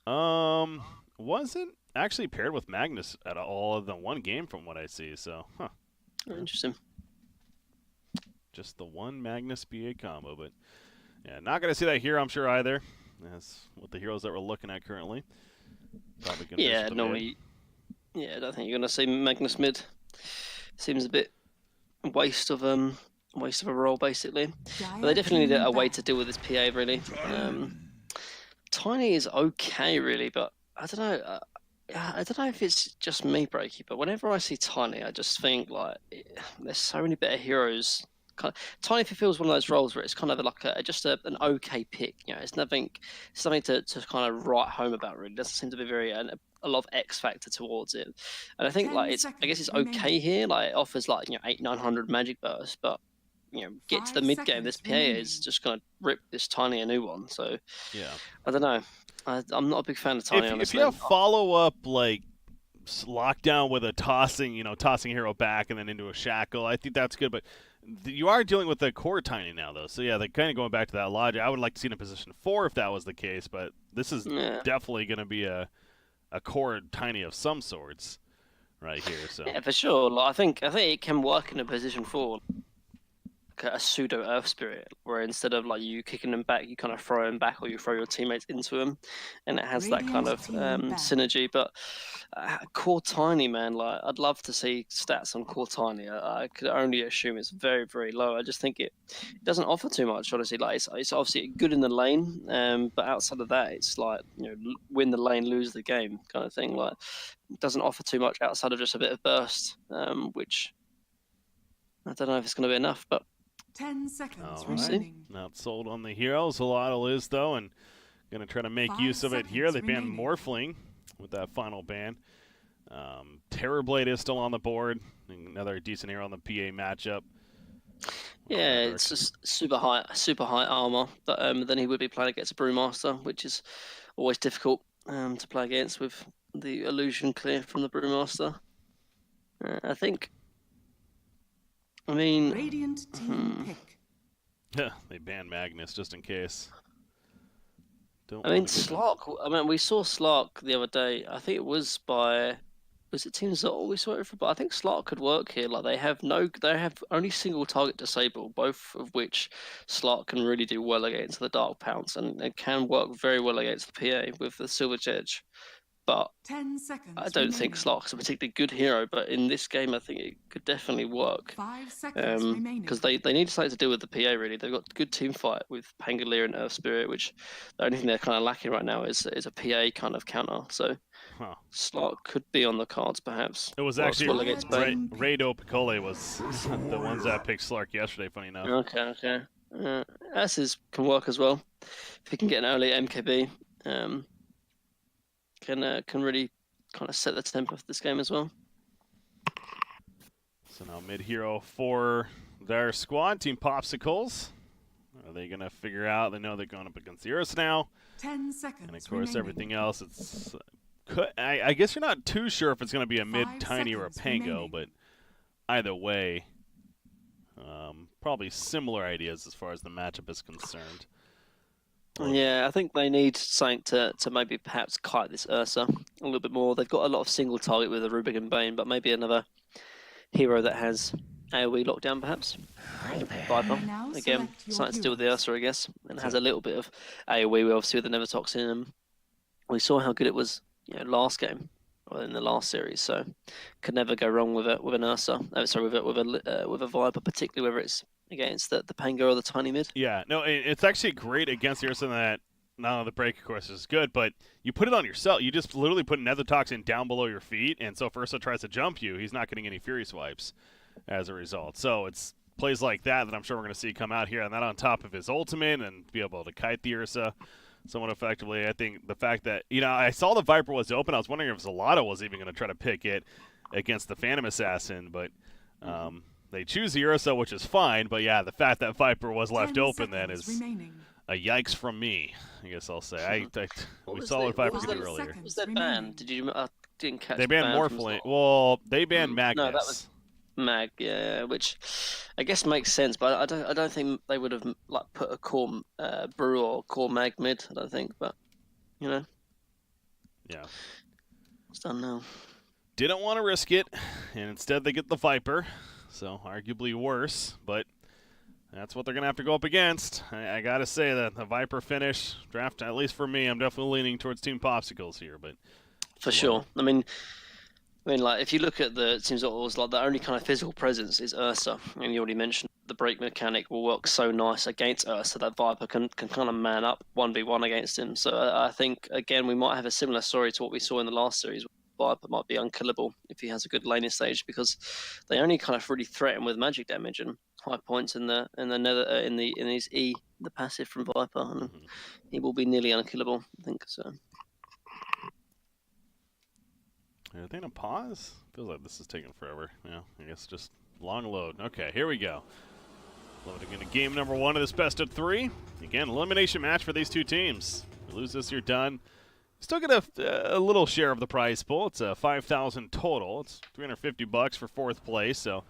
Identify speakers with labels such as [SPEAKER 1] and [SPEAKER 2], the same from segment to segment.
[SPEAKER 1] Wasn't actually paired with Magnus at all of the one game from what I see. So,
[SPEAKER 2] Oh, interesting.
[SPEAKER 1] just the one Magnus BA combo, but yeah, not gonna see that here, I'm sure either. That's what the heroes that we're looking at currently. Probably gonna
[SPEAKER 2] Yeah,
[SPEAKER 1] visit the mid.
[SPEAKER 2] normally. Yeah, I don't think you're gonna see Magnus mid. Seems a bit waste of a role basically. But they definitely need a way to deal with this PA really. Tiny is okay really, but I don't know. I don't know if it's just me, Breaky, but whenever I see Tiny, I just think like there's so many better heroes. Tiny fulfills one of those roles where it's kind of like an okay pick. You know, it's something to kind of write home about. Really, doesn't seem to be a lot of X factor towards it. And I think like I guess it's okay here. Like it offers like 800-900 magic burst, but get to the mid game. This PA is just gonna rip this Tiny a new one. So
[SPEAKER 1] Yeah.
[SPEAKER 2] I don't know. I'm not a big fan of Tiny,
[SPEAKER 1] If you
[SPEAKER 2] honestly.
[SPEAKER 1] have follow up like lockdown with a tossing hero back and then into a shackle, I think that's good. But you are dealing with the core Tiny now, though. So yeah, they're kind of going back to that logic. I would like to see it in position 4 if that was the case, but this is
[SPEAKER 2] Yeah,
[SPEAKER 1] definitely going to be a core Tiny of some sorts right here. So
[SPEAKER 2] yeah, for sure. Like, I think it can work in a position for like a pseudo Earth Spirit, where instead of like you kicking them back, you kind of throw them back, or you throw your teammates into them, and it has that kind of synergy. But Core Tiny, man, like I'd love to see stats on Core Tiny. I could only assume it's very, very low. I just think it doesn't offer too much, honestly. Like it's obviously good in the lane, but outside of that, it's like win the lane, lose the game kind of thing. Like it doesn't offer too much outside of just a bit of burst, which I don't know if it's going to be enough, but
[SPEAKER 3] 10 seconds
[SPEAKER 1] all right.
[SPEAKER 3] remaining.
[SPEAKER 1] Not sold on the heroes. Xolotl is though, and gonna try to make use of it here. They banned Morphling with that final ban. Terrorblade is still on the board. Another decent hero on the PA matchup.
[SPEAKER 2] yeah, it's just super high armor. But then he would be playing against a Brewmaster, which is always difficult to play against with the illusion clear from the Brewmaster. I think. I mean,
[SPEAKER 3] Radiant team pick.
[SPEAKER 1] Yeah, they banned Magnus just in case.
[SPEAKER 2] I mean, Slark. I mean, we saw Slark the other day. I think it was was it Team Xolotl we saw it for? But I think Slark could work here. Like they have only single target disable, both of which Slark can really do well against the Dark Pounce, and it can work very well against the PA with the Silver Edge. But
[SPEAKER 3] 10 seconds
[SPEAKER 2] I don't think Slark's a particularly good hero, but in this game, I think it could definitely work.
[SPEAKER 3] 5 seconds remaining.
[SPEAKER 2] Because they need something to do with the PA, really. They've got good team fight with Pangolier and Earth Spirit, which the only thing they're kind of lacking right now is a PA kind of counter. So Slark could be on the cards, perhaps.
[SPEAKER 1] It was actually Rado Picole was the ones that picked Slark yesterday, funny enough.
[SPEAKER 2] Okay. Asses can work as well. If he can get an early MKB, can really kind of set the tempo of this game as well.
[SPEAKER 1] So now mid hero for their squad, Team Popsicles. Are they going to figure out? They know they're going up against the Earths now.
[SPEAKER 3] 10 seconds
[SPEAKER 1] and of course,
[SPEAKER 3] remaining.
[SPEAKER 1] everything else, it's. I guess you're not too sure if it's going to be a mid Tiny or a Pango, but either way, probably similar ideas as far as the matchup is concerned.
[SPEAKER 2] Yeah, I think they need something to maybe perhaps kite this Ursa a little bit more. They've got a lot of single target with the Rubik and Bane, but maybe another hero that has AoE lockdown, perhaps. Viper, again, something to do with the Ursa, I guess, and has a little bit of AoE, obviously, with the Nevertoxin. And we saw how good it was, last game, or in the last series, so could never go wrong with an Ursa. Sorry, with a Viper, particularly whether it's against the Pango or the Tiny mid.
[SPEAKER 1] Yeah, no, it's actually great against the Ursa that not only the break, of course, is good, but you put it on yourself. You just literally put Nether Toxin down below your feet, and so if Ursa tries to jump you, he's not getting any Fury Swipes as a result. So it's plays like that I'm sure we're going to see come out here, and that on top of his ultimate and be able to kite the Ursa somewhat effectively. I think the fact that, I saw the Viper was open. I was wondering if Xolotl was even going to try to pick it against the Phantom Assassin, but they choose the Ursa, which is fine, but yeah, the fact that Viper was left open then is a yikes from me, I guess I'll say. We saw what Viper could do earlier.
[SPEAKER 2] Was that banned? I didn't catch.
[SPEAKER 1] They banned Morphling. Well, they banned Magnus.
[SPEAKER 2] No, that was Mag, yeah, which I guess makes sense, but I don't think they would have put a core Brew or core Mag mid. I don't think, but
[SPEAKER 1] Yeah.
[SPEAKER 2] It's done now.
[SPEAKER 1] Didn't want to risk it, and instead they get the Viper, so arguably worse, but that's what they're going to have to go up against. I got to say that the Viper finish draft, at least for me, I'm definitely leaning towards Team Popsicles here, but
[SPEAKER 2] For sure. I mean, like if you look at the teams that was like the only kind of physical presence is Ursa, and you already mentioned the break mechanic will work so nice against Ursa that Viper can kind of man up 1v1 against him. So I think again we might have a similar story to what we saw in the last series. Viper might be unkillable if he has a good laning stage because they only kind of really threaten with magic damage and high points in the nether in his E, the passive from Viper, and he will be nearly unkillable. I think so.
[SPEAKER 1] Anything to pause? Feels like this is taking forever. Yeah, I guess just long load. Okay, here we go. Loading into game number 1 of this best of 3. Again, elimination match for these two teams. You lose this, you're done. Still get a little share of the prize pool. It's a $5,000 total. It's $350 for 4th place. So,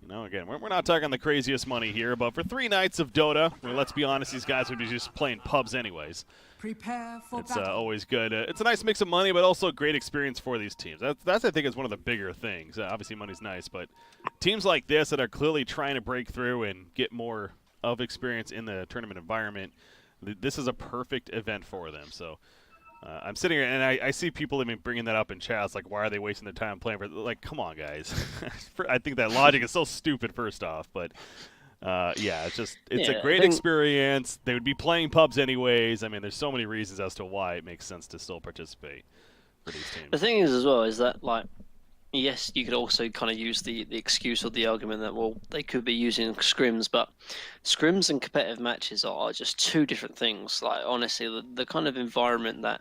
[SPEAKER 1] you know, again, we're not talking the craziest money here, but for 3 nights of Dota, I mean, let's be honest, these guys would be just playing pubs anyways.
[SPEAKER 3] Prepare for
[SPEAKER 1] It's
[SPEAKER 3] battle.
[SPEAKER 1] always good. It's a nice mix of money, but also a great experience for these teams. That's I think, is one of the bigger things. Obviously, money's nice, but teams like this that are clearly trying to break through and get more of experience in the tournament environment, this is a perfect event for them. So I'm sitting here, and I see people even bringing that up in chat. It's like, why are they wasting their time playing for? Like, come on, guys. I think that logic is so stupid, first off, but yeah, it's a great experience. They would be playing pubs anyways. I mean, there's so many reasons as to why it makes sense to still participate for these teams.
[SPEAKER 2] The thing is, as well, is that like, yes, you could also kind of use the excuse or the argument that, well, they could be using scrims, but scrims and competitive matches are just two different things. Like, honestly, the kind of environment that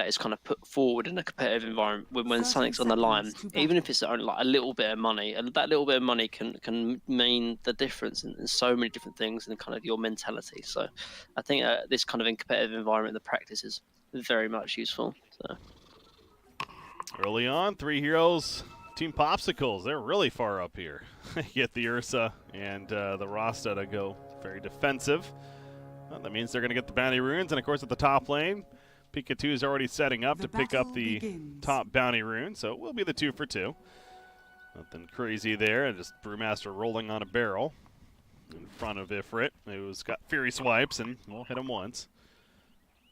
[SPEAKER 2] is kind of put forward in a competitive environment when something's on the line, even if it's only like a little bit of money, and that little bit of money can mean the difference in so many different things in kind of your mentality. So I think this kind of in competitive environment, the practice is very much useful. So.
[SPEAKER 1] Early on, 3 heroes, Team Popsicles, they're really far up here. Get the Ursa and the Rasta to go very defensive. Well, that means they're going to get the bounty runes, and of course at the top lane, Pikachu is already setting up to pick up the top bounty rune, so it will be the 2 for 2. Nothing crazy there, and just Brewmaster rolling on a barrel in front of Ifrit, who's got Fury Swipes, and we'll hit him once.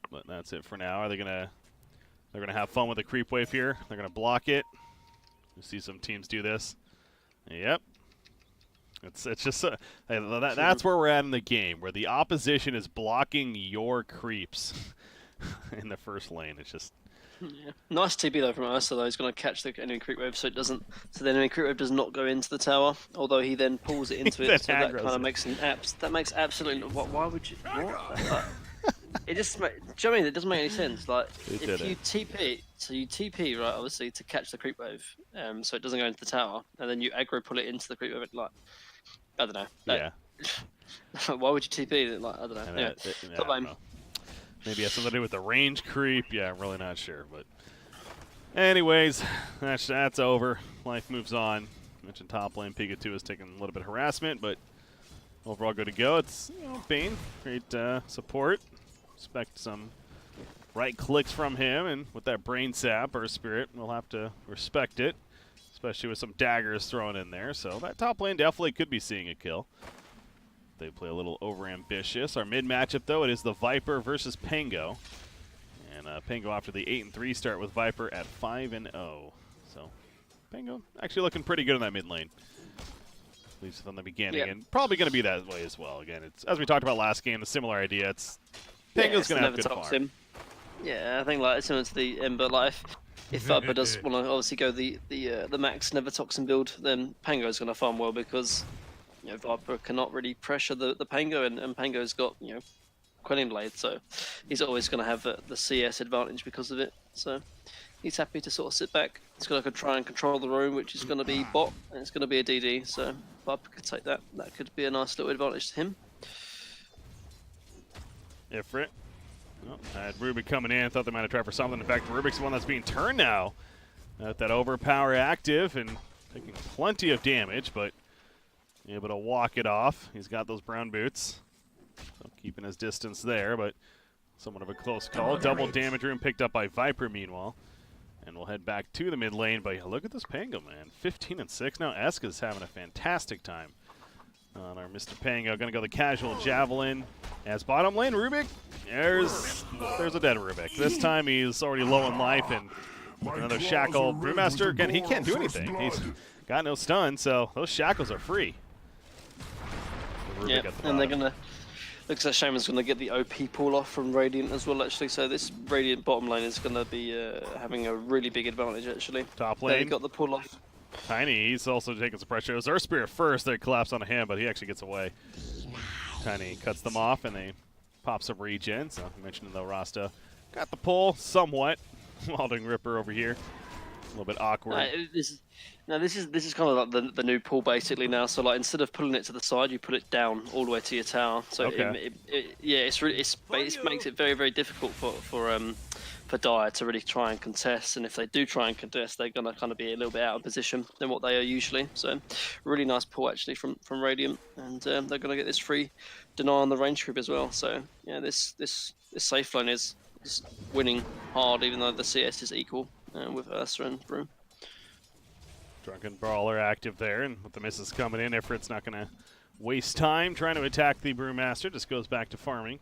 [SPEAKER 1] But that's it for now. Are they going to... They're going to have fun with the creep wave here. They're going to block it. You see some teams do this. Yep. It's just that's where we're at in the game, where the opposition is blocking your creeps in the first lane. It's just...
[SPEAKER 2] Yeah. Nice TP though from Ursa though. He's going to catch the enemy creep wave so it doesn't. So the enemy creep wave does not go into the tower, although he then pulls it into it. So that kind of makes that makes absolutely. Why would you? What? It just, do you know what I mean? It doesn't make any sense. Like, if you TP, so you TP, right, obviously, to catch the creep wave, so it doesn't go into the tower, and then you aggro pull it into the creep wave, like, I don't know.
[SPEAKER 1] Yeah.
[SPEAKER 2] Why would you TP? Like, I don't know. Anyway,
[SPEAKER 1] I don't know. Maybe it has something to do with the range creep. Yeah, I'm really not sure. But anyways, that's over. Life moves on. I mentioned top lane. Pikachu is taking a little bit of harassment, but overall good to go. It's, you know, Bane, great support. Expect some right clicks from him, and with that brain sap or spirit, we'll have to respect it, especially with some daggers thrown in there. So that top lane definitely could be seeing a kill. They play a little overambitious. Our mid matchup, though, it is the Viper versus Pango, and Pango after the 8-3 start with Viper at 5-0. So Pango actually looking pretty good in that mid lane. At least from the beginning, and probably going to be that way as well. Again, it's as we talked about last game, a similar idea. It's Pango's going to have good farm.
[SPEAKER 2] Yeah, I think like similar to the Ember. Like if Viper does want to obviously go the max Never Toxin build, then Pango's going to farm well because you know Viper cannot really pressure the Pango, and Pango's got Quelling Blade, so he's always going to have the CS advantage because of it. So he's happy to sort of sit back. He's going to try and control the room, which is going to be bot, and it's going to be a DD. So Viper could take that. That could be a nice little advantage to him.
[SPEAKER 1] Ifrit. Well, had Rubik coming in. Thought they might have tried for something. In fact, Rubik's the one that's being turned now. That overpower active and taking plenty of damage, but able to walk it off. He's got those brown boots. So keeping his distance there, but Somewhat of a close call. Double damage room picked up by Viper, meanwhile. And we'll head back to the mid lane. But look at this Pango, man. 15 and 6 now. Eska's having a fantastic time on our Mr. Pango. Going to go the casual Javelin. As bottom lane, Rubik. There's a dead Rubik. This time he's already low in life. And with another Shackle. Brewmaster, again, he can't do anything. He's got no stun, so those Shackles are free.
[SPEAKER 2] Yeah, and they're going to... Looks like Shaman's going to get the OP pull off from Radiant as well, actually. So this Radiant bottom lane is going to be having a really big advantage, actually.
[SPEAKER 1] Top lane.
[SPEAKER 2] They got the pull off.
[SPEAKER 1] Tiny, he's also taking some pressure. It was Earth Spirit first. They collapse on him, but he actually gets away. Tiny cuts them off, and they pop some regen. So I mentioned though, Rasta got the pull somewhat. Walding Ripper over here. A little bit awkward.
[SPEAKER 2] This is kind of like the new pull basically now. So like instead of pulling it to the side, you put it down all the way to your tower. So
[SPEAKER 1] okay.
[SPEAKER 2] it makes it very, very difficult for Dire to really try and contest. And if they do try and contest, they're gonna kind of be a little bit out of position than what they are usually. So really nice pull actually from Radiant, and they're gonna get this free deny on the range creep as well. So yeah, this safe lane is winning hard, even though the CS is equal with Ursa and Brew.
[SPEAKER 1] Drunken Brawler active there, and with the misses coming in, Ifrit's not going to waste time trying to attack the Brewmaster, just goes back to farming.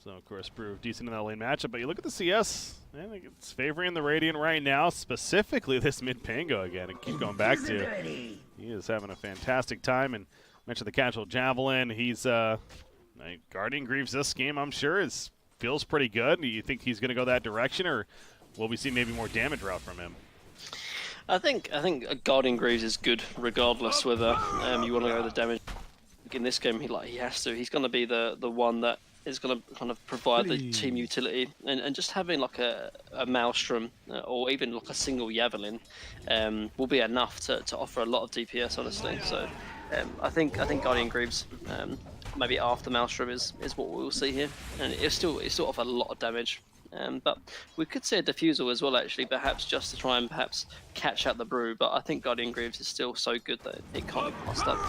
[SPEAKER 1] So, of course, Brew decent in that lane matchup, but you look at the CS, I think it's favoring the Radiant right now, specifically this mid-Pango again, and keep going back to. He is having a fantastic time, and mentioned the casual Javelin. He's Guardian Greaves this game, I'm sure, feels pretty good. Do you think he's going to go that direction, or will we see maybe more damage route from him?
[SPEAKER 2] I think Guardian Greaves is good regardless whether you want to go the damage. In this game, he has to. He's going to be the one that is going to kind of provide the team utility, and just having like a Maelstrom or even like a single Javelin will be enough to offer a lot of DPS, honestly. So I think Guardian Greaves maybe after Maelstrom is what we'll see here, and it still offer a lot of damage. But we could see a Diffusal as well, actually, perhaps just to try and perhaps catch out the Brew. But I think Guardian Greaves is still so good that it can't be passed up.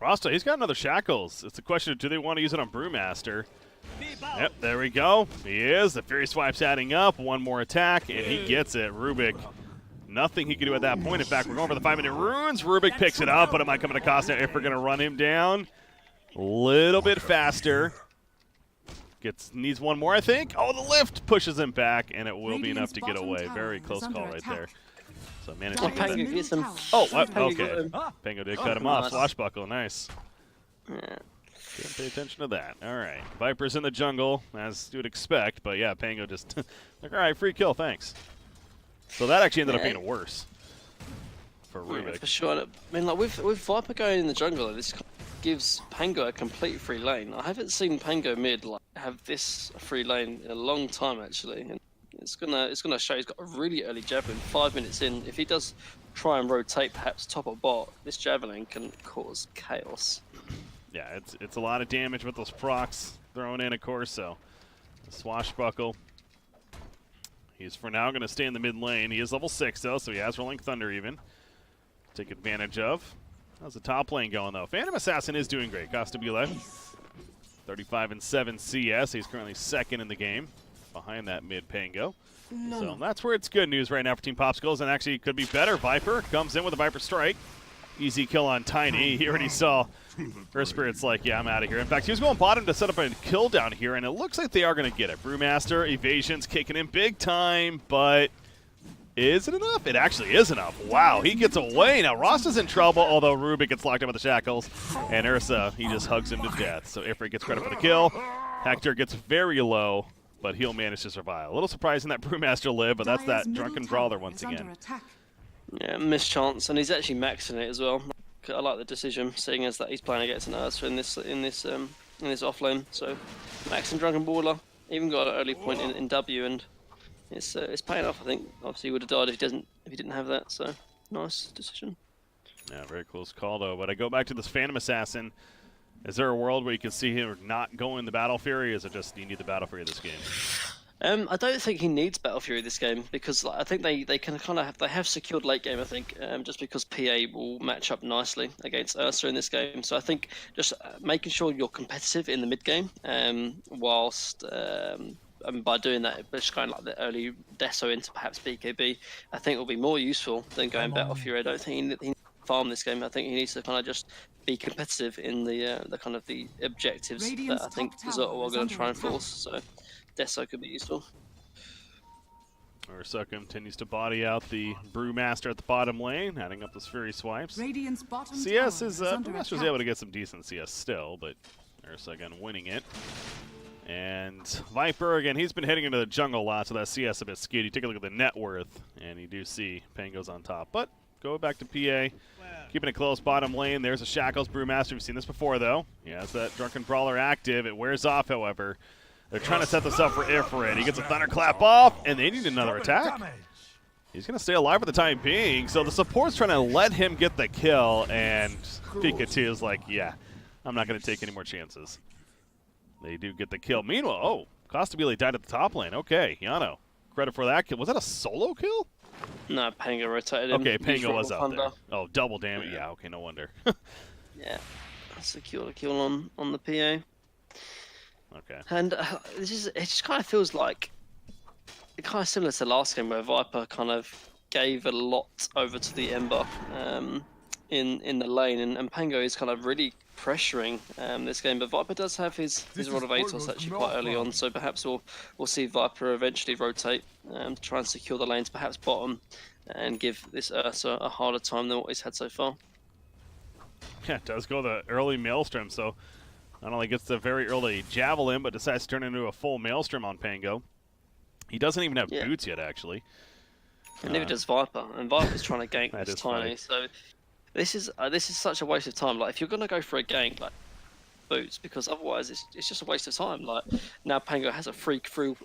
[SPEAKER 1] Rasta, he's got another Shackles. It's a question of do they want to use it on Brewmaster? Yep, there we go. He is. The Fury Swipe's adding up. One more attack, and he gets it. Rubik, nothing he can do at that point. In fact, we're going for the 5-minute runes. Rubik picks it up, but it might come at a cost now if we're going to run him down. A little bit faster. Needs one more, I think. Oh, the lift pushes him back, and it will be enough to get away. Very close call right there. So managed to get
[SPEAKER 2] Pango gets him.
[SPEAKER 1] Oh, what? Okay. Pango did cut him off. Swashbuckle, nice.
[SPEAKER 2] Yeah.
[SPEAKER 1] Didn't pay attention to that. All right. Viper's in the jungle, as you would expect, but yeah, Pango just like, all right, free kill, thanks. So that actually ended up being worse for Rubik.
[SPEAKER 2] Yeah, for sure. I mean, like with Viper going in the jungle, this gives Pango a complete free lane. I haven't seen Pango mid have this free lane in a long time, actually. And it's gonna show he's got a really early Javelin. 5 minutes in, if he does try and rotate, perhaps top or bot, this Javelin can cause chaos.
[SPEAKER 1] Yeah, it's a lot of damage with those procs thrown in, of course. So Swashbuckle. He's for now going to stay in the mid lane. He is level 6 though, so he has Rolling Thunder even. Take advantage of. How's the top lane going though? Phantom Assassin is doing great. Costabile, 35 and 7 CS. He's currently second in the game, behind that mid Pango. So that's where it's good news right now for Team Popsicles, and actually it could be better. Viper comes in with a Viper Strike. Easy kill on Tiny. He already saw Earth Spirit's like, yeah, I'm out of here. In fact, he was going bottom to set up a kill down here, and it looks like they are going to get it. Brewmaster, Evasion's kicking in big time, but is it enough? It actually is enough. Wow, he gets away. Now Ross is in trouble, although Rubik gets locked up with the shackles, and Ursa, he just hugs him to death. So Ifrit gets credit for the kill. Hector gets very low, but he'll manage to survive. A little surprising that Brewmaster lived, but that's that Drunken Brawler once again.
[SPEAKER 2] Yeah, mischance, and he's actually maxing it as well. I like the decision, seeing as that he's playing against an Ursa in this offlane. So maxing Drunken Brawler, even got an early point in W, and it's paying off. I think obviously he would have died if he didn't have that. So nice decision.
[SPEAKER 1] Yeah, very close call though. But I go back to this Phantom Assassin. Is there a world where you can see him not going the Battle Fury? Or is it just you need the Battle Fury this game?
[SPEAKER 2] I don't think he needs Battle Fury this game because like, I think they can kind of they have secured late game. I think just because PA will match up nicely against Ursa in this game. So I think just making sure you're competitive in the mid game, whilst and by doing that, just going like the early Deso into perhaps BKB, I think will be more useful than going Battle Fury. I don't think he needs to farm this game. I think he needs to kind of just be competitive in the kind of the objectives
[SPEAKER 3] Radiant's
[SPEAKER 2] that I think
[SPEAKER 3] top
[SPEAKER 2] Xolotl
[SPEAKER 3] tower
[SPEAKER 2] are
[SPEAKER 3] is
[SPEAKER 2] going to
[SPEAKER 3] under
[SPEAKER 2] try and
[SPEAKER 3] attack.
[SPEAKER 2] force. So Deso could be useful.
[SPEAKER 1] Ursa continues to body out the Brewmaster at the bottom lane, adding up those Fury swipes.
[SPEAKER 3] Radiant's bottom
[SPEAKER 1] CS
[SPEAKER 3] tower
[SPEAKER 1] is,
[SPEAKER 3] under
[SPEAKER 1] Brewmaster's
[SPEAKER 3] attack.
[SPEAKER 1] able to get some decent CS still, but Ursa again winning it. And Viper, again, he's been hitting into the jungle a lot, so that CS a bit skewed. You take a look at the net worth, and you do see Pango's on top. But go back to PA, keeping it close, bottom lane. There's a Shackles Brewmaster. We've seen this before, though. He has that Drunken Brawler active. It wears off, however. They're trying to set this up for Ifrit. He gets a Thunderclap off, and they need another attack. He's going to stay alive for the time being, so the support's trying to let him get the kill, and Pikachu is like, yeah, I'm not going to take any more chances. They do get the kill. Meanwhile, oh, Costabile died at the top lane. Okay, Yano, credit for that kill. Was that a solo kill?
[SPEAKER 2] No, Pango rotated him.
[SPEAKER 1] Okay,
[SPEAKER 2] Used
[SPEAKER 1] Pango was
[SPEAKER 2] Royal
[SPEAKER 1] out there.
[SPEAKER 2] Thunder.
[SPEAKER 1] Oh, double damage. Yeah, okay, no wonder.
[SPEAKER 2] Yeah, secure the kill on the PA.
[SPEAKER 1] Okay.
[SPEAKER 2] And it just kind of feels like it kind of similar to last game where Viper kind of gave a lot over to the Ember in the lane, and Pango is kind of really pressuring this game. But Viper does have his Rod of Atos actually quite early on, so perhaps we'll see Viper eventually rotate to try and secure the lanes, perhaps bottom, and give this Ursa a harder time than what he's had so far.
[SPEAKER 1] Yeah, it does go the early Maelstrom, so not only gets the very early Javelin, but decides to turn into a full Maelstrom on Pango. He doesn't even have boots yet, actually.
[SPEAKER 2] And neither does Viper, and Viper's trying to gank
[SPEAKER 1] That
[SPEAKER 2] this
[SPEAKER 1] is
[SPEAKER 2] Tiny.
[SPEAKER 1] funny.
[SPEAKER 2] So this is such a waste of time. Like if you're gonna go for a gank, like boots, because otherwise it's just a waste of time. Like now Pango has a freak through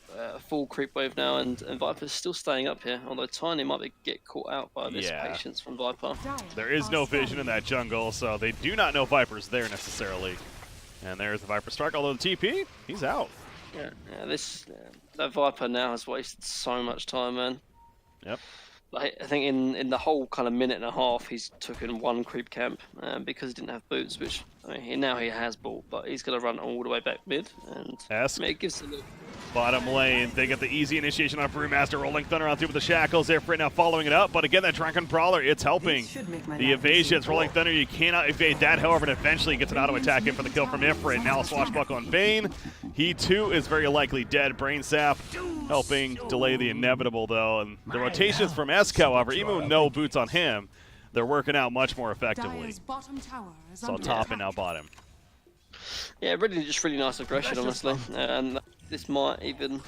[SPEAKER 2] full creep wave now, and Viper's still staying up here. Although Tiny might get caught out by this patience from Viper.
[SPEAKER 1] There is no vision in that jungle, so they do not know Viper's there necessarily. And there's the Viper strike, although the TP, he's out.
[SPEAKER 2] Yeah, that Viper now has wasted so much time, man.
[SPEAKER 1] Yep.
[SPEAKER 2] Like, I think in the whole kind of minute and a half, he's took in one creep camp because he didn't have boots, which I mean, now he has bought, but he's going to run all the way back mid, and I mean, it gives a little.
[SPEAKER 1] Bottom lane, they get the easy initiation on Brewmaster, rolling Thunder on through with the Shackles. Ifrit now following it up, but again, that Drunken Brawler, it's helping. The evasions, rolling Thunder, you cannot evade that, however, and eventually gets an auto attack in for the kill from Ifrit. Now a swashbuckle on Bane. He too is very likely dead. Brain Sap helping delay the inevitable, though. And the rotations from Esk, however, even with no boots on him, they're working out much more effectively. So top and now bottom.
[SPEAKER 2] Yeah, really nice aggression, honestly. And this might even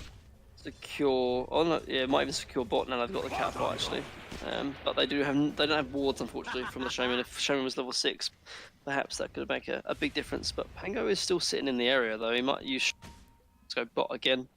[SPEAKER 2] secure. Oh no, yeah, it might even secure bot now. They've got the catapult actually, but they don't have wards unfortunately from the Shaman. If Shaman was level 6, perhaps that could make a big difference. But Pango is still sitting in the area though. He might use to go bot again.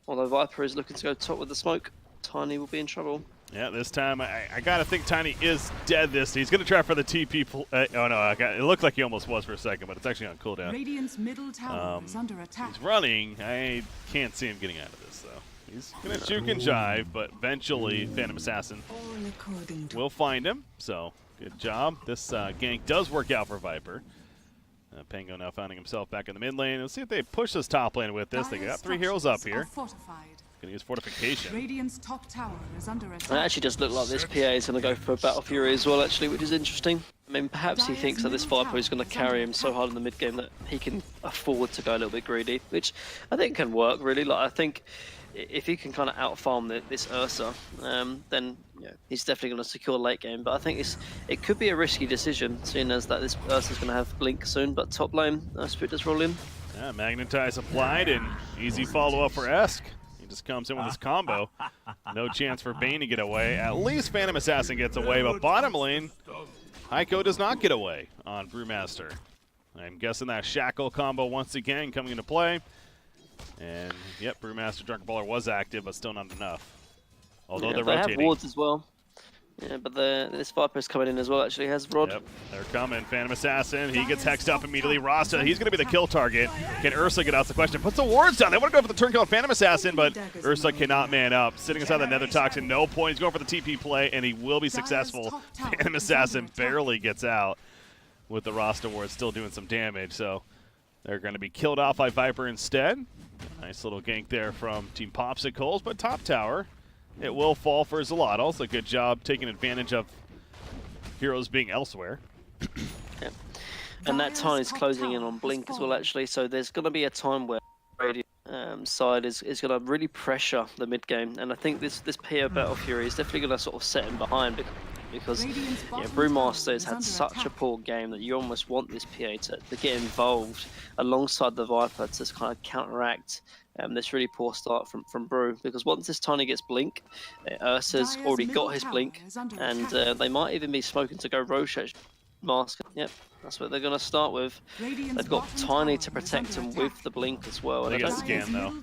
[SPEAKER 2] Although Viper is looking to go top with the smoke, Tiny will be in trouble.
[SPEAKER 1] Yeah, this time I gotta think Tiny is dead. He's gonna try for the TP. Oh no, it looked like he almost was for a second, but it's actually on cooldown.
[SPEAKER 3] Radiant's middle tower is under attack.
[SPEAKER 1] He's running. I can't see him getting out of this though. He's gonna juke and jive, but eventually Phantom Assassin will find him. So good job. This gank does work out for Viper. Pango now finding himself back in the mid lane. Let's see if they push this top lane with this. They got 3 heroes up here. Gonna use fortification.
[SPEAKER 3] Radiant's top tower is under attack.
[SPEAKER 2] It actually does look like this PA is going to go for a Battle Fury as well, actually, which is interesting. I mean, perhaps he thinks that this Viper is going to carry him so hard in the mid game that he can afford to go a little bit greedy, which I think can work really. Like I think if he can kind of outfarm this Ursa, then he's definitely going to secure late game. But I think it could be a risky decision, seeing as that this Ursa's going to have Blink soon. But top lane, Spirit does roll in.
[SPEAKER 1] Yeah, Magnetize applied and easy follow up for Esk. Just comes in with his combo. No chance for Bane to get away. At least Phantom Assassin gets away, but bottom lane, Heiko does not get away on Brewmaster. I'm guessing that Shackle combo once again coming into play. And yep, Brewmaster Drunken Brawler was active, but still not enough. Although they're
[SPEAKER 2] they
[SPEAKER 1] rotating.
[SPEAKER 2] Have wards as well. Yeah, but this Viper's coming in as well, actually. Has Rod.
[SPEAKER 1] Yep, they're coming. Phantom Assassin, he gets hexed up immediately. Rasta, he's going to be the kill target. Can Ursa get out the question? Puts the wards down. They want to go for the turn kill on Phantom Assassin, but Ursa cannot man up. Sitting inside the Nether Toxin, no point. He's going for the TP play, and he will be successful. Phantom Assassin barely gets out with the Rasta ward still doing some damage, so they're going to be killed off by Viper instead. Nice little gank there from Team Popsicles, but top tower, it will fall for Xolotl. So good job taking advantage of heroes being elsewhere.
[SPEAKER 2] Yep. And that Tiny's closing in on Blink as well, actually. So there's going to be a time where Radiant side is going to really pressure the mid game, and I think this PO Battle Fury is definitely going to sort of set him behind because Brewmaster has had such a poor game that you almost want this PA to get involved alongside the Viper to kind of counteract this really poor start from Brew, because once this Tiny gets Blink, Ursa's already got his Blink, and they might even be smoking to go Roche Mask. Yep, that's what they're going to start with. They've got Tiny to protect them with the Blink as well.
[SPEAKER 1] They got Scan though.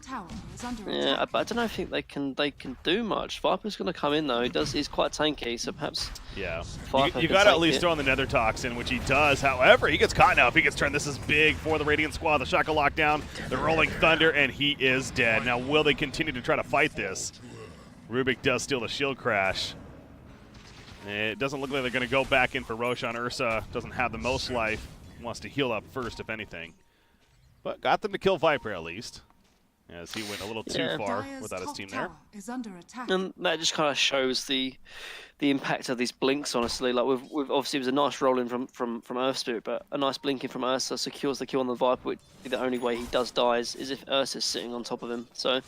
[SPEAKER 2] Yeah, but I don't know if they can do much. Viper's going to come in though. He's quite tanky, so perhaps.
[SPEAKER 1] Yeah.
[SPEAKER 2] Viper
[SPEAKER 1] You
[SPEAKER 2] can
[SPEAKER 1] got to at
[SPEAKER 2] take
[SPEAKER 1] least
[SPEAKER 2] it.
[SPEAKER 1] throw on the Nether Toxin, which he does. However, he gets caught now. If he gets turned, this is big for the Radiant squad. The Shaka lockdown, the Rolling Thunder, and he is dead. Now, will they continue to try to fight this? Rubik does steal the shield crash. It doesn't look like they're going to go back in for Roshan. Ursa doesn't have the most life. Wants to heal up first, if anything. But got them to kill Viper at least, as he went a little too far without his team there.
[SPEAKER 2] And that just kind of shows the impact of these blinks, honestly. Like we've obviously it was a nice roll in from Earth Spirit, but a nice blinking from Ursa secures the kill on the Viper, which the only way he does die is if Ursa's sitting on top of him. So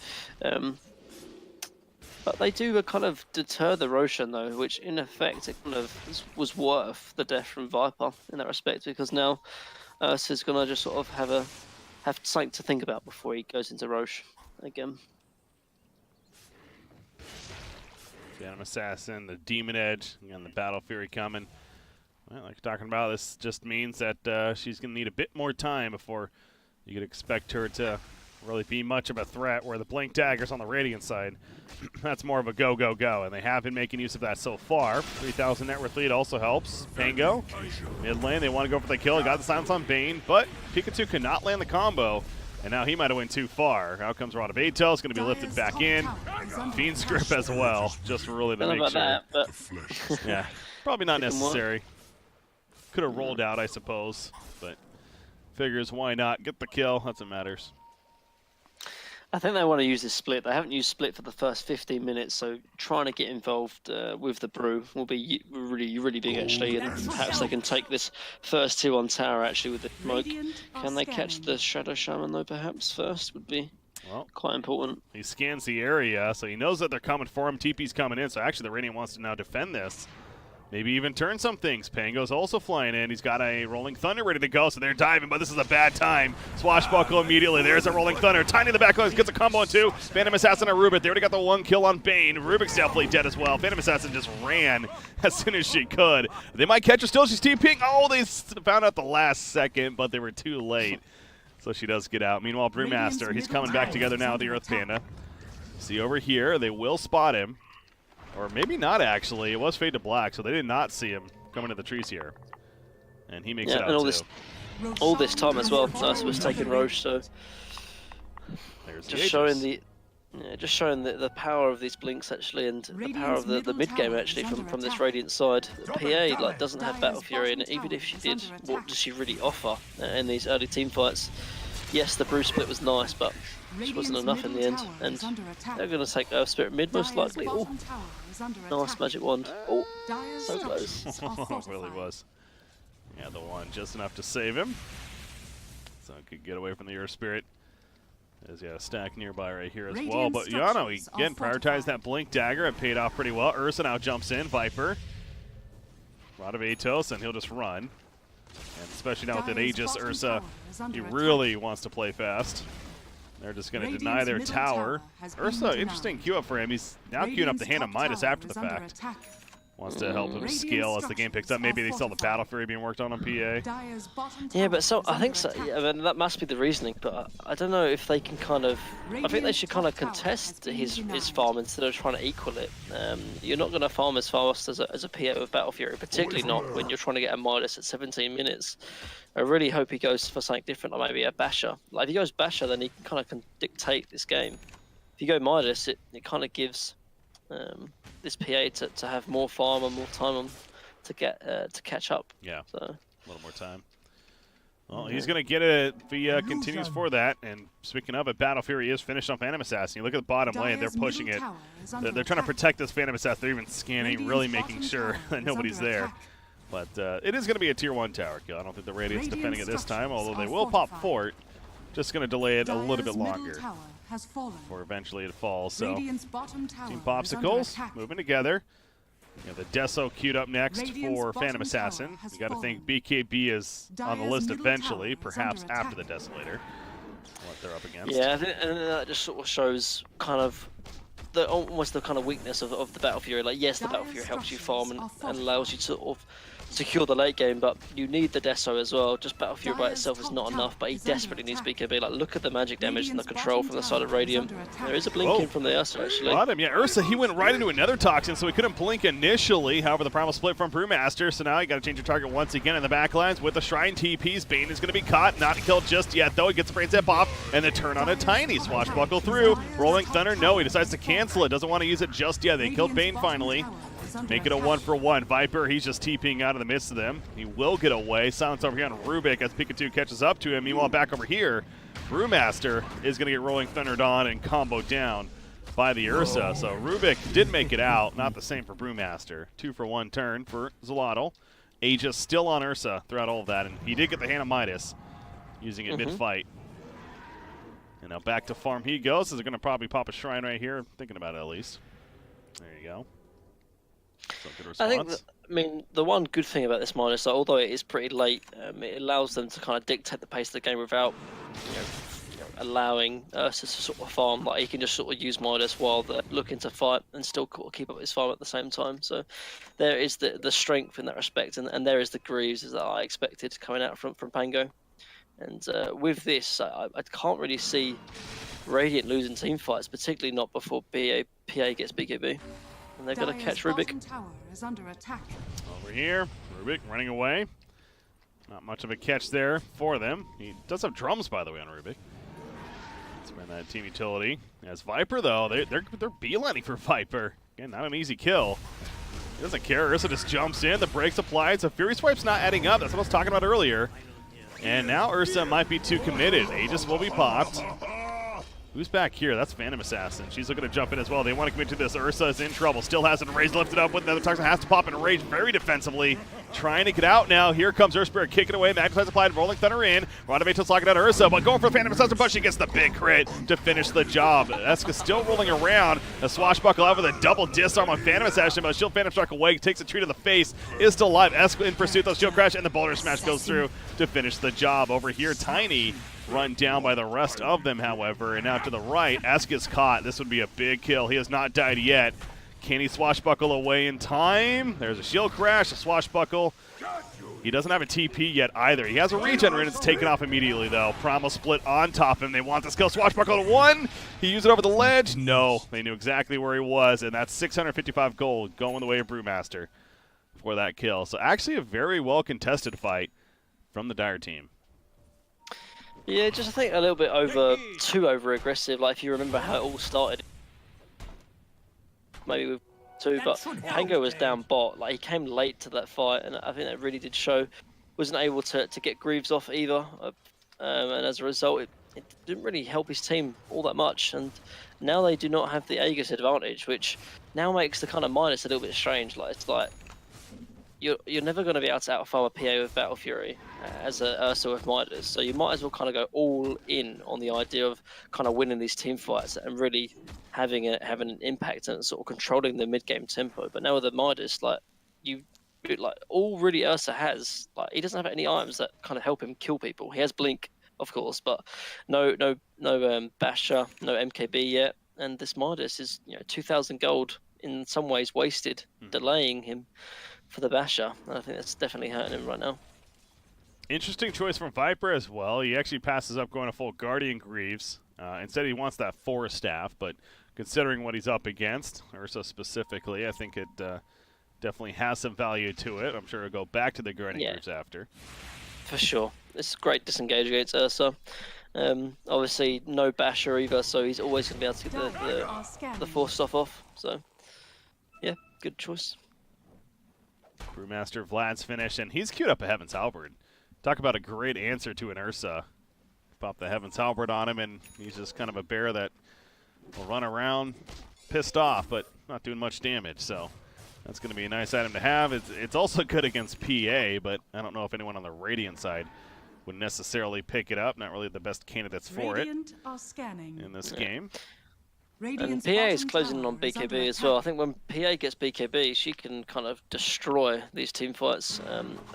[SPEAKER 2] but they do kind of deter the Roshan though, which in effect it kind of was worth the death from Viper in that respect, because now Ursa's gonna just sort of have something to think about before he goes into Roche again.
[SPEAKER 1] Phantom Assassin, the Demon Edge, and the Battle Fury coming. Well, like talking about, this just means that she's going to need a bit more time before you could expect her to really be much of a threat, where the Blink Dagger's on the Radiant side. That's more of a go, go, go, and they have been making use of that so far. 3,000 net worth lead also helps. Pango, mid lane, they want to go for the kill. Got the silence on Bane, but Pikachu cannot land the combo, and now he might have went too far. Out comes Rod of Atos, going to be lifted back in. Fiend's Grip as well, just really to make sure.
[SPEAKER 2] That, but
[SPEAKER 1] Yeah, probably not necessary. Could have rolled out, I suppose, but figures why not. Get the kill, that's what matters.
[SPEAKER 2] I think they want to use this split. They haven't used split for the first 15 minutes, so trying to get involved with the Brew will be really, really big actually, and perhaps they can take this first two on tower actually with the smoke. Can they catch the Shadow Shaman though perhaps first? Would be quite important.
[SPEAKER 1] He scans the area, so he knows that they're coming for him. TP's coming in, so actually the Radiant wants to now defend this. Maybe even turn some things. Pango's also flying in. He's got a Rolling Thunder ready to go, so they're diving, but this is a bad time. Swashbuckle immediately. There's a Rolling Thunder. Tiny in the back line gets a combo on two. Phantom Assassin and Rubik. They already got the one kill on Bane. Rubik's definitely dead as well. Phantom Assassin just ran as soon as she could. They might catch her still. She's TPing. Oh, they found out the last second, but they were too late. So she does get out. Meanwhile, Brewmaster, he's coming back together now with the Earth Panda. See over here, they will spot him. Or maybe not, actually. It was Fade to Black, so they did not see him coming to the trees here. And he makes it out,
[SPEAKER 2] and all this time as well, Ursa was taking Roche, so just showing the power of these blinks actually, and the power of the mid game actually from this Radiant side. The PA doesn't have Battle Fury, and even if she did, what does she really offer in these early team fights? Yes, the Brew split was nice, but it wasn't enough in the end, and they're going to take Earth Spirit mid most likely. Oh, nice magic wand. Oh, so close.
[SPEAKER 1] Really was. Yeah, the one just enough to save him. So could get away from the Earth Spirit. There's a stack nearby right here as well. But Yano, he again prioritized that Blink Dagger. It paid off pretty well. Ursa now jumps in. Viper. Rod of Atos, and he'll just run. And especially now with that Aegis, Ursa, he really wants to play fast. They're just going to deny their tower. Ursa, interesting queue up for him. He's now queuing up the Hand of Midas after the fact. Wants to help him scale as the game picks up. Maybe they saw the Battle Fury being worked on PA.
[SPEAKER 2] Yeah, but so I think so. Yeah, I mean, that must be the reasoning. But I don't know if they can kind of. I think they should kind of contest his farm instead of trying to equal it. You're not going to farm as fast as a PA with Battle Fury, particularly not when you're trying to get a Midas at 17 minutes. I really hope he goes for something different, like maybe a Basher. Like if he goes Basher, then he kind of can dictate this game. If you go Midas, it kind of gives. This PA to have more farm and more time on to get to catch up.
[SPEAKER 1] Yeah,
[SPEAKER 2] so.
[SPEAKER 1] A little more time. Well, he's going to get it if he continues for that. And speaking of it, Battle Fury is finished on Phantom Assassin. You look at the bottom lane, they're pushing it. They're trying to protect this Phantom Assassin. They're even scanning, really making sure that nobody's there. But it is going to be a Tier 1 tower kill. I don't think the Radiant's defending it this time, although they will pop Fort. Just going to delay it a little bit longer. Or eventually it falls. So, Team Popsicles moving together. You know, the Deso queued up next for Phantom Assassin. You got to think BKB is on the list eventually, perhaps after the Desolator. What they're up against.
[SPEAKER 2] Yeah, and that just sort of shows kind of almost the kind of weakness of the Battle Fury. Like, yes, the Battle Fury helps you farm and allows you to sort of secure the late game, but you need the Deso as well. Just Battle Fury by itself is not enough, but he desperately needs BKB. Like, look at the magic damage and the control from the side of Radiant. There is a blink in from the Ursa, actually.
[SPEAKER 1] Got yeah, Ursa, he went right into another Toxin, so he couldn't blink initially. However, the Primal split from Brewmaster, so now you got to change your target once again in the backlines with the Shrine TPs. Bane is going to be caught, not killed just yet, though. He gets a brain zip off, and the turn on a Tiny. Swashbuckle through. Rolling Thunder, no, he decides to cancel it. Doesn't want to use it just yet. They killed Bane finally. Make it a 1-for-1. Viper, he's just TPing out of the midst of them. He will get away. Silence over here on Rubik as Pikachu catches up to him. Meanwhile, back over here, Brewmaster is going to get Rolling Thundered on and comboed down by the Ursa. So Rubik did make it out. Not the same for Brewmaster. 2-for-1 turn for Xolotl. Aegis still on Ursa throughout all of that. And he did get the hand of Midas, using it mid-fight. And now back to farm he goes. So they're going to probably pop a Shrine right here. Thinking about it at least. There you go.
[SPEAKER 2] I think, the one good thing about this Midas, although it is pretty late, it allows them to kind of dictate the pace of the game without, allowing Ursa to sort of farm. Like, he can just sort of use Midas while they're looking to fight and still keep up his farm at the same time. So there is the strength in that respect, and there is the Greaves that I expected coming out from Pango. And with this, I can't really see Radiant losing team fights, particularly not before PA gets BKB. And they're going to catch Rubik.
[SPEAKER 1] Over here, Rubik running away. Not much of a catch there for them. He does have drums, by the way, on Rubik. Let's bring that team utility. As Viper, though, they're beelining for Viper. Again, not an easy kill. He doesn't care. Ursa just jumps in. The break's applied. So Fury Swipe's not adding up. That's what I was talking about earlier. And now Ursa might be too committed. Aegis will be popped. Who's back here? That's Phantom Assassin. She's looking to jump in as well. They want to commit to this. Ursa is in trouble. Still has it. Rage lifted up with another Toxin. Has to pop and Rage very defensively. Trying to get out now. Here comes Earth Spirit kicking away. Magnetize applied. Rolling Thunder in. Rodavator's locking out Ursa, but going for Phantom Assassin, but she gets the big crit to finish the job. Eska still rolling around. A Swashbuckle out with a double disarm on Phantom Assassin, but Shield Phantom struck away. Takes a tree to the face. Is still alive. Eska in pursuit. Those Shield Crash and the Boulder Smash goes through to finish the job. Over here, Tiny run down by the rest of them, however. And now to the right, Eska's caught. This would be a big kill. He has not died yet. Can he swashbuckle away in time? There's a shield crash, a swashbuckle. He doesn't have a TP yet either. He has a regen and it's taken off immediately, though. Primal split on top of him. They want this kill. Swashbuckle to 1. He used it over the ledge. No, they knew exactly where he was, and that's 655 gold going the way of Brewmaster for that kill. So actually a very well-contested fight from the Dire team.
[SPEAKER 2] Yeah, just I think a little bit too over-aggressive. Like, if you remember how it all started, maybe with 2, but Pango was down bot. Like, he came late to that fight, and I think that really did show. Wasn't able to get Greaves off either, and as a result, it didn't really help his team all that much. And now they do not have the Aegis advantage, which now makes the kind of Midas a little bit strange. Like, it's like you're never going to be able to outfarm a PA with Battle Fury as a Ursa with Midas, so you might as well kind of go all in on the idea of kind of winning these team fights and really having an impact and sort of controlling the mid-game tempo. But now with the Midas, all really Ursa has, like, he doesn't have any items that kind of help him kill people. He has Blink, of course, but no Basher, no MKB yet. And this Midas is 2,000 gold in some ways wasted, delaying him for the Basher. I think that's definitely hurting him right now.
[SPEAKER 1] Interesting choice from Viper as well. He actually passes up going to full Guardian Greaves. Instead, he wants that Forest Staff, but considering what he's up against, Ursa specifically, I think it definitely has some value to it. I'm sure he'll go back to the Guardian Greaves after.
[SPEAKER 2] For sure. It's a great disengage against Ursa. Obviously, no Basher either, so he's always going to be able to get the Force stuff off. So, yeah, good choice.
[SPEAKER 1] Brewmaster Vlad's finish, and he's queued up a Heaven's Halberd. Talk about a great answer to an Ursa. Pop the Heaven's Halberd on him, and he's just kind of a bear that will run around pissed off, but not doing much damage. So that's going to be a nice item to have. It's also good against PA, but I don't know if anyone on the Radiant side would necessarily pick it up. Not really the best candidates for it in this game.
[SPEAKER 2] And PA is closing in on BKB as well. I think when PA gets BKB, she can kind of destroy these team fights.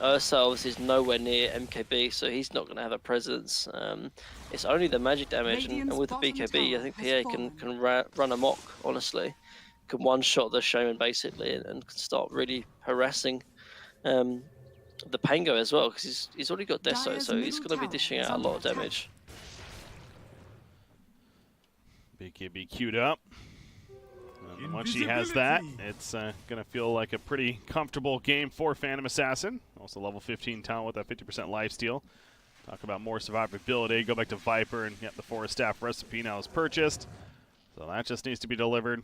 [SPEAKER 2] Ursa obviously is nowhere near MKB, so he's not going to have a presence. It's only the magic damage, and with the BKB, I think PA can run amok, honestly. Can one-shot the Shaman, basically, and can start really harassing the Pango as well, because he's already got Deso, so he's going to be dishing out a lot of damage.
[SPEAKER 1] BKB queued up. And once she has that, it's going to feel like a pretty comfortable game for Phantom Assassin. Also level 15 talent with that 50% lifesteal. Talk about more survivability. Go back to Viper, and the Forest Staff recipe now is purchased. So that just needs to be delivered.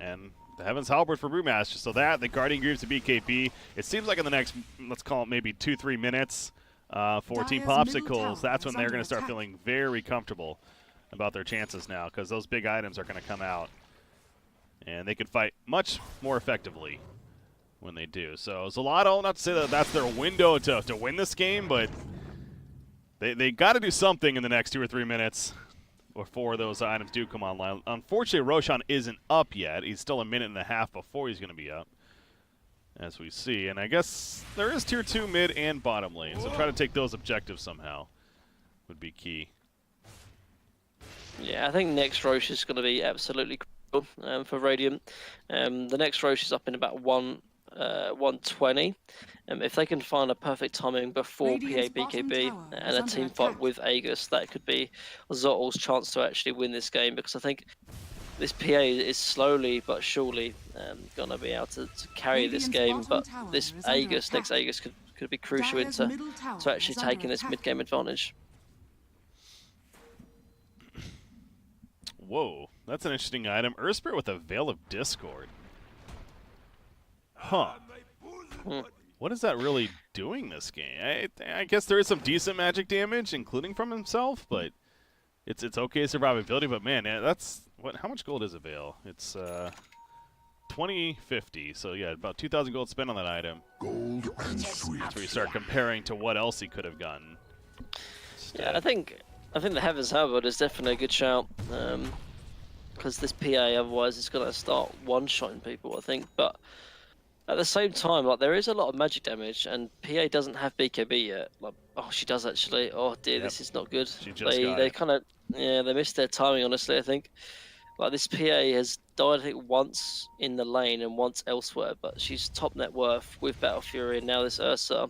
[SPEAKER 1] And the Heaven's Halberd for Brewmaster. So that, the Guardian Greaves to BKB. It seems like in the next, let's call it maybe 2-3 minutes for Team Popsicles, that's when they're going to start feeling very comfortable about their chances now, because those big items are going to come out, and they can fight much more effectively when they do. So Xolotl, not to say that that's their window to win this game, but they got to do something in the next 2 or 3 minutes before those items do come online. Unfortunately, Roshan isn't up yet. He's still a minute and a half before he's going to be up, as we see. And I guess there is tier 2 mid and bottom lane, so try to take those objectives somehow would be key.
[SPEAKER 2] Yeah, I think next Roche is going to be absolutely cool for Radiant. The next Roche is up in about 120. If they can find a perfect timing before PA BKB and a team fight with Aegis, that could be Xotl's chance to actually win this game, because I think this PA is slowly but surely going to be able to carry this game, but this Aegis, next Aegis, could be crucial into actually taking this mid-game advantage.
[SPEAKER 1] Whoa, that's an interesting item. Earthspirit with a Veil of Discord. Huh. What is that really doing this game? I guess there is some decent magic damage, including from himself, but it's okay survivability. But man, that's how much gold is a Veil? It's 2050. So yeah, about 2,000 gold spent on that item.
[SPEAKER 4] Gold and sweet.
[SPEAKER 1] That's where you start comparing to what else he could have gotten.
[SPEAKER 2] Yeah, I think the Heaven's Halberd is definitely a good shout, because this PA otherwise is going to start one-shotting people, I think. But at the same time, like, there is a lot of magic damage, and PA doesn't have BKB yet. Like, oh, she does actually. Oh dear, this is not good.
[SPEAKER 1] She just
[SPEAKER 2] they kind of they missed their timing, honestly. I think like this PA has died, I think, once in the lane and once elsewhere, but she's top net worth with Battle Fury, and now this Ursa.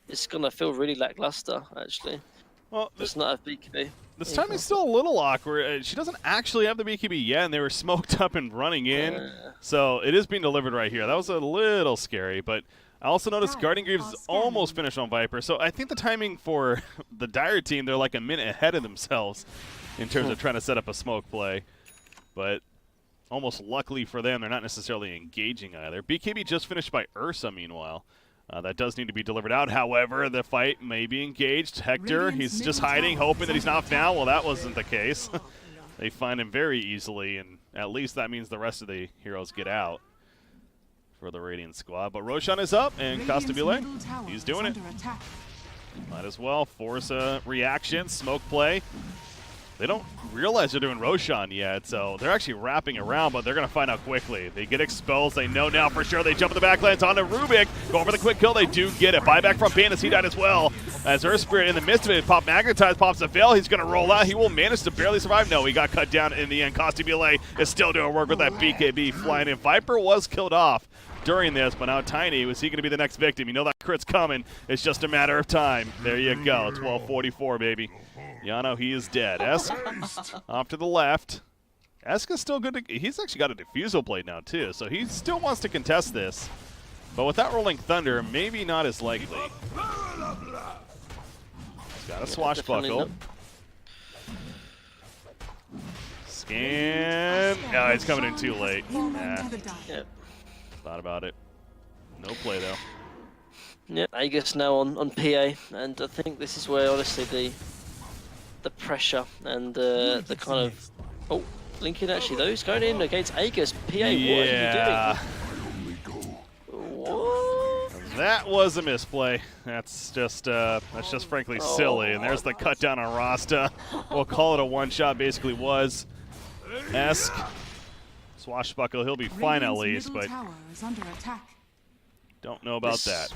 [SPEAKER 2] It's going to feel really lackluster, actually.
[SPEAKER 1] Well,
[SPEAKER 2] it's not a BKB.
[SPEAKER 1] This time is still a little awkward. She doesn't actually have the BKB yet, and they were smoked up and running in. So it is being delivered right here. That was a little scary, but I also noticed Guardian Greaves is almost finished on Viper. So I think the timing for the Dire team, they're like a minute ahead of themselves in terms of trying to set up a smoke play. But almost luckily for them, they're not necessarily engaging either. BKB just finished by Ursa, meanwhile. That does need to be delivered out. However, the fight may be engaged. Hector, he's just hiding, hoping that he's not found. Well, that wasn't the case. They find him very easily, and at least that means the rest of the heroes get out for the Radiant squad. But Roshan is up, and Costabile, he's doing it. Might as well force a reaction, smoke play. They don't realize they're doing Roshan yet, so they're actually wrapping around, but they're going to find out quickly. They get exposed. They know now for sure. They jump in the backlands onto Rubik. Go for the quick kill. They do get it. Buyback from Bandits. He died as well. As Earth Spirit in the midst of it, Pop Magnetize pops a fail. He's going to roll out. He will manage to barely survive. No, he got cut down in the end. Costibule is still doing work with that BKB flying in. Viper was killed off during this, but now Tiny, was he going to be the next victim? You know that crit's coming. It's just a matter of time. There you go. 1244, baby. Yano, he is dead. Esk off to the left. Esk is still good. He's actually got a Diffusal Blade now, too, so he still wants to contest this. But without Rolling Thunder, maybe not as likely. He's got a Swashbuckle. Scan. Oh, he's coming in too late. Nah.
[SPEAKER 2] Yep.
[SPEAKER 1] Thought about it. No play, though.
[SPEAKER 2] Yep, Aegis now on PA, and I think this is where, honestly, the pressure and the kind of... Oh, Lincoln actually, though, he's going in against Aegis. PA,
[SPEAKER 1] Yeah.
[SPEAKER 2] what are you doing? What?
[SPEAKER 1] That was a misplay. That's just frankly silly. And there's the cut down on Rasta. We'll call it a one-shot, basically was. Esk. Swashbuckle, he'll be fine at least, but don't know about that.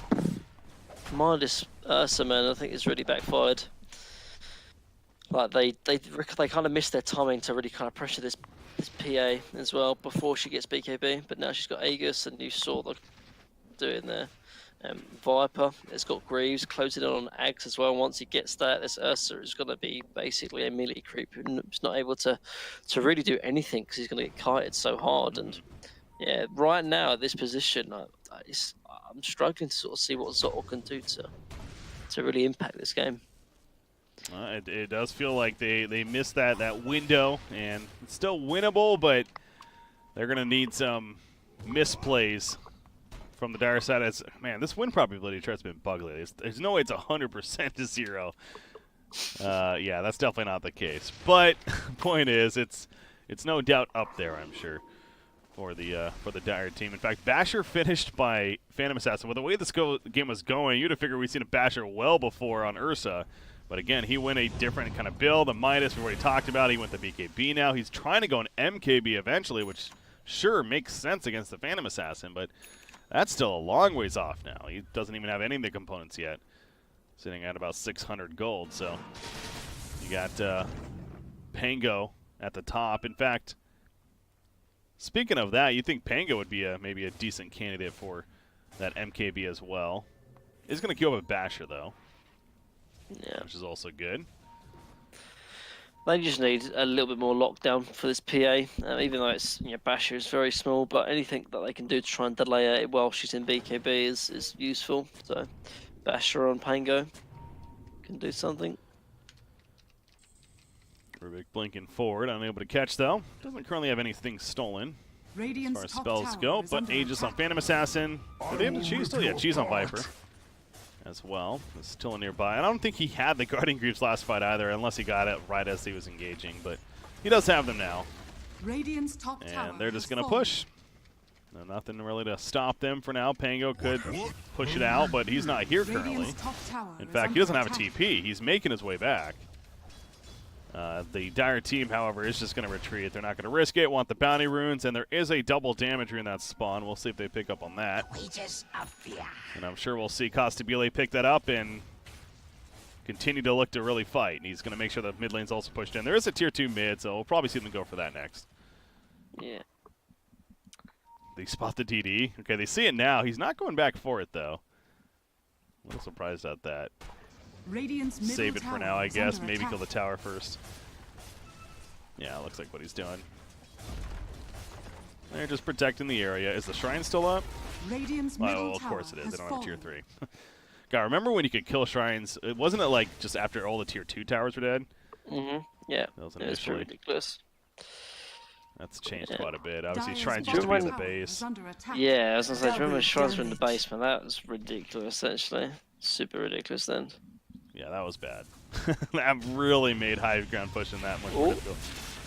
[SPEAKER 2] Mindless Ursa, man, I think it's really backfired. Like they kind of missed their timing to really kind of pressure this PA as well before she gets BKB, but now she's got Aegis, and you saw the doing there. Viper, it's got Greaves closing in on Ags as well. Once he gets that, this Ursa is going to be basically a melee creep who's not able to really do anything because he's going to get kited so hard. And yeah, right now at this position, I'm struggling to sort of see what Xolotl can do to really impact this game.
[SPEAKER 1] It does feel like they missed that window, and it's still winnable, but they're going to need some misplays from the dire side. As man, this win probability chart's been bugly. There's no way it's 100% to 0. Yeah, that's definitely not the case. But point is, it's no doubt up there, I'm sure, for the dire team. In fact, Basher finished by Phantom Assassin. With the way this game was going, you'd have figured we'd seen a Basher well before on Ursa. But again, he went a different kind of build. The Midas, we already talked about. He went to BKB now. He's trying to go an MKB eventually, which sure makes sense against the Phantom Assassin, but that's still a long ways off now. He doesn't even have any of the components yet. Sitting at about 600 gold. So you got Pango at the top. In fact, speaking of that, you think Pango would be maybe a decent candidate for that MKB as well. He's going to kill with Basher, though.
[SPEAKER 2] Yeah.
[SPEAKER 1] Which is also good.
[SPEAKER 2] They just need a little bit more lockdown for this PA, even though it's Basher is very small. But anything that they can do to try and delay it while she's in BKB is useful. So Basher on Pango can do something.
[SPEAKER 1] Rubik blinking forward, unable to catch though. Doesn't currently have anything stolen as far as spells go. But Aegis on Phantom Assassin. Do they have the cheese still? Yeah, cheese on Viper as well. It's still nearby. I don't think he had the Guardian Greaves last fight either, unless he got it right as he was engaging. But he does have them now. And they're just going to push. No, nothing really to stop them for now. Pango could push it out, but he's not here currently. In fact, he doesn't have a TP. He's making his way back. The dire team, however, is just going to retreat. They're not going to risk it, want the bounty runes, and there is a double damage rune that spawn. We'll see if they pick up on that. And I'm sure we'll see Costabile pick that up and continue to look to really fight. And he's going to make sure the mid lane's also pushed in. There is a tier 2 mid, so we'll probably see them go for that next.
[SPEAKER 2] Yeah.
[SPEAKER 1] They spot the DD. Okay, they see it now. He's not going back for it, though. A little surprised at that. Save it for now, I guess. Maybe kill the tower first. Yeah, looks like what he's doing. They're just protecting the area. Is the shrine still up? Oh, of course it is. They don't have tier 3. God, remember when you could kill shrines? Wasn't it like just after all the tier 2 towers were dead?
[SPEAKER 2] Mm-hmm. Yeah.
[SPEAKER 1] That was
[SPEAKER 2] It's pretty ridiculous.
[SPEAKER 1] That's changed quite a bit. Obviously, shrines used to be in the base.
[SPEAKER 2] Yeah, I was going to say, do you remember shrines were in the basement? That was ridiculous, actually. Super ridiculous then.
[SPEAKER 1] Yeah, that was bad. That really made high ground pushing that much more difficult.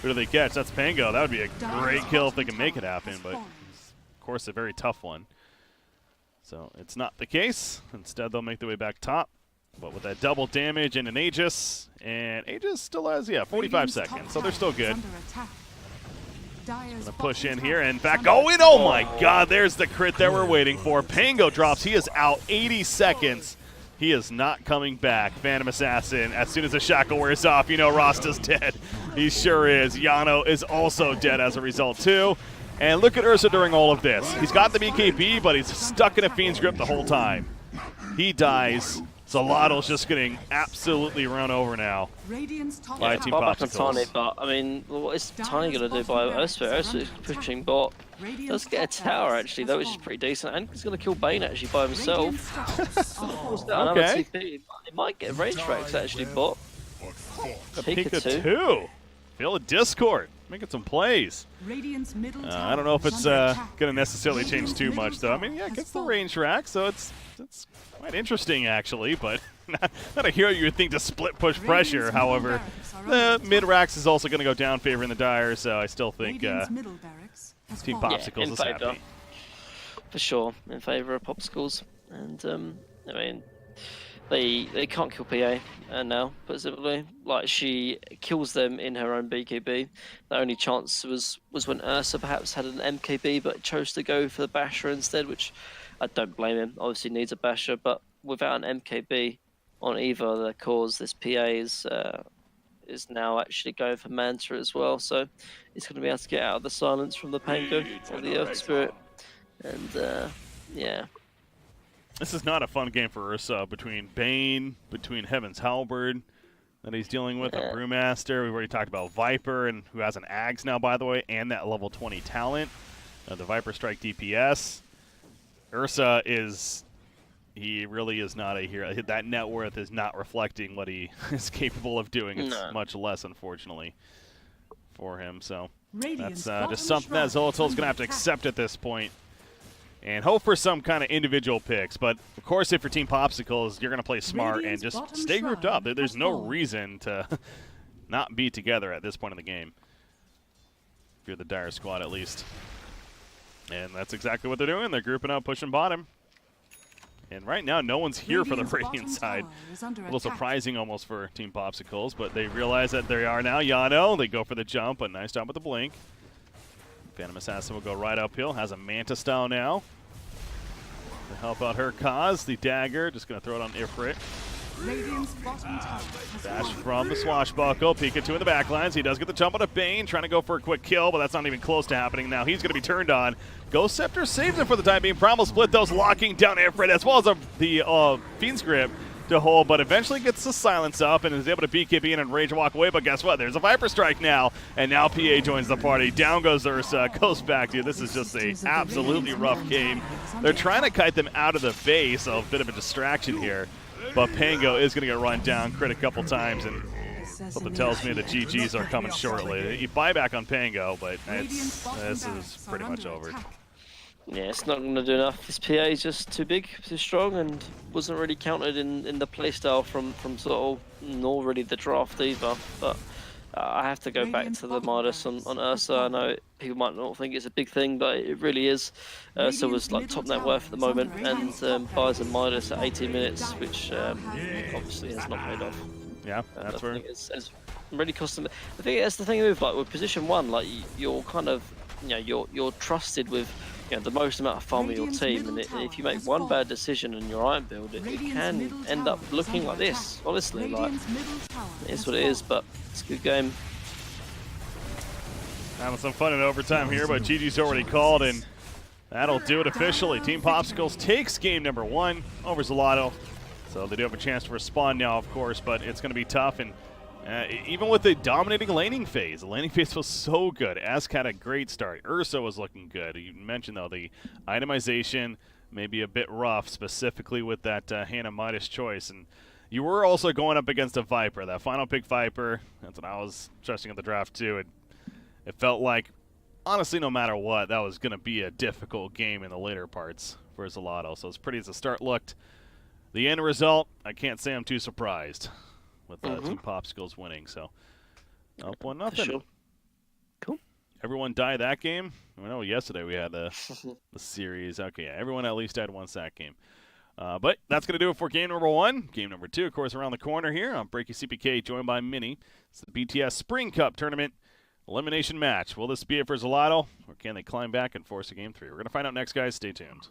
[SPEAKER 1] Who do they catch? That's Pango. That would be a great kill if they can make it happen, but of course a very tough one. So it's not the case. Instead, they'll make their way back top. But with that double damage and an Aegis, and Aegis still has, 45 seconds, so they're still good. Gonna push in here, and in fact, go in! Oh my god, there's the crit that we're waiting for. Pango drops, he is out 80 seconds. He is not coming back. Phantom Assassin, as soon as the shackle wears off, you know Rasta's dead. He sure is. Yano is also dead as a result too. And look at Ursa during all of this. He's got the BKB, but he's stuck in a Fiend's Grip the whole time. He dies. Xolotl's just getting absolutely run over now by Team
[SPEAKER 2] Back on
[SPEAKER 1] Popsicles.
[SPEAKER 2] Tiny, but I mean, what is Tiny going to do by Ursa? Ursa is pushing bot. Does get a tower actually, though, which is pretty decent. And he's going to kill Bane actually by himself.
[SPEAKER 1] Okay.
[SPEAKER 2] He might get Rage Tracks actually, bot.
[SPEAKER 1] Pika 2. Feel the Discord. Making some plays. I don't know if it's going to necessarily change too much, though. I mean, yeah, it gets the range rack, so it's quite interesting, actually, but not a hero you would think to split push pressure. However, the mid racks is also going to go down favoring the Dire, so I still think Team Popsicles is happy.
[SPEAKER 2] For sure, in favor of Popsicles. And, I mean, they can't kill PA now, but simply, like, she kills them in her own BKB. The only chance was when Ursa perhaps had an MKB, but chose to go for the Basher instead, which I don't blame him. Obviously needs a Basher, but without an MKB on either of their cores, this PA is now actually going for Manta as well. So he's going to be able to get out of the silence from the Pango or the Earth Spirit. And yeah.
[SPEAKER 1] This is not a fun game for Ursa between Bane, between Heaven's Halberd that he's dealing with, a Brewmaster. We've already talked about Viper, and who has an Ags now, by the way, and that level 20 talent. The Viper Strike DPS. Ursa he really is not a hero. That net worth is not reflecting what he is capable of doing. It's much less, unfortunately, for him. So that's just something that Xolotl's going to have to accept at this point and hope for some kind of individual picks. But, of course, if you're Team Popsicles, you're going to play smart and just stay grouped up. There's no reason to not be together at this point in the game, if you're the Dire squad at least. And that's exactly what they're doing. They're grouping up, pushing bottom. And right now, no one's here for the Radiant side. A little surprising almost for Team Popsicles, but they realize that they are now. Yano, they go for the jump, but nice job with the blink. Phantom Assassin will go right uphill, has a Manta style now to help out her cause. The dagger, just going to throw it on Ifrit. Dash from the swashbuckle. Pikachu in the backlines. He does get the jump on a Bane, trying to go for a quick kill, but that's not even close to happening now. He's going to be turned on. Ghost Scepter saves him for the time being. Primal Split, those locking down Ifrit, as well as the Fiend's Grip to hold, but eventually gets the silence up and is able to BKB in and rage walk away. But guess what? There's a Viper Strike now, and now PA joins the party. Down goes Ursa, goes back to this is just a absolutely rough game. They're trying to kite them out of the base, so a bit of a distraction here. But Pango is going to get run down, crit a couple times, and something tells me the GGs are coming shortly. You buy back on Pango, but this is pretty much over.
[SPEAKER 2] Yeah, it's not going to do enough. This PA is just too big, too strong, and wasn't really counted in the playstyle from Xolotl, nor really the draft either. But I have to go back to the Midas on Ursa. I know people might not think it's a big thing, but it really is. Ursa was like top net worth at the moment, and buys a Midas at 18 minutes, which obviously has not paid off.
[SPEAKER 1] Yeah, that's where
[SPEAKER 2] it's really costing. I think that's the thing with position one. Like you're kind of, you're trusted with the most amount of farm with your team, and if you make one bad decision in your iron build, it can end up looking like this. Honestly, like it is what it is, but it's a good game.
[SPEAKER 1] Having some fun in overtime here, but GG's already called, and that'll do it officially. Team Popsicles takes game number 1 over Xolotl. So they do have a chance to respond now, of course, but it's going to be tough. And even with the dominating laning phase, the laning phase was so good. Ask had a great start. Ursa was looking good. You mentioned, though, the itemization may be a bit rough, specifically with that Hannah Midas choice. And you were also going up against a Viper, that final pick Viper. That's what I was stressing at the draft, too. It felt like, honestly, no matter what, that was going to be a difficult game in the later parts for Xolotl. So as pretty as the start looked, the end result, I can't say I'm too surprised with Team Popsicles winning. So up 1-0.
[SPEAKER 2] Sure. Cool.
[SPEAKER 1] Everyone died that game. I know yesterday we had the series. Okay, yeah, everyone at least died once that game. But that's going to do it for game number 1. Game number 2, of course, around the corner here. I'm Breaky CPK, joined by Mini. It's the BTS Spring Cup Tournament elimination match. Will this be it for Xolotl, or can they climb back and force a game 3? We're going to find out next, guys. Stay tuned.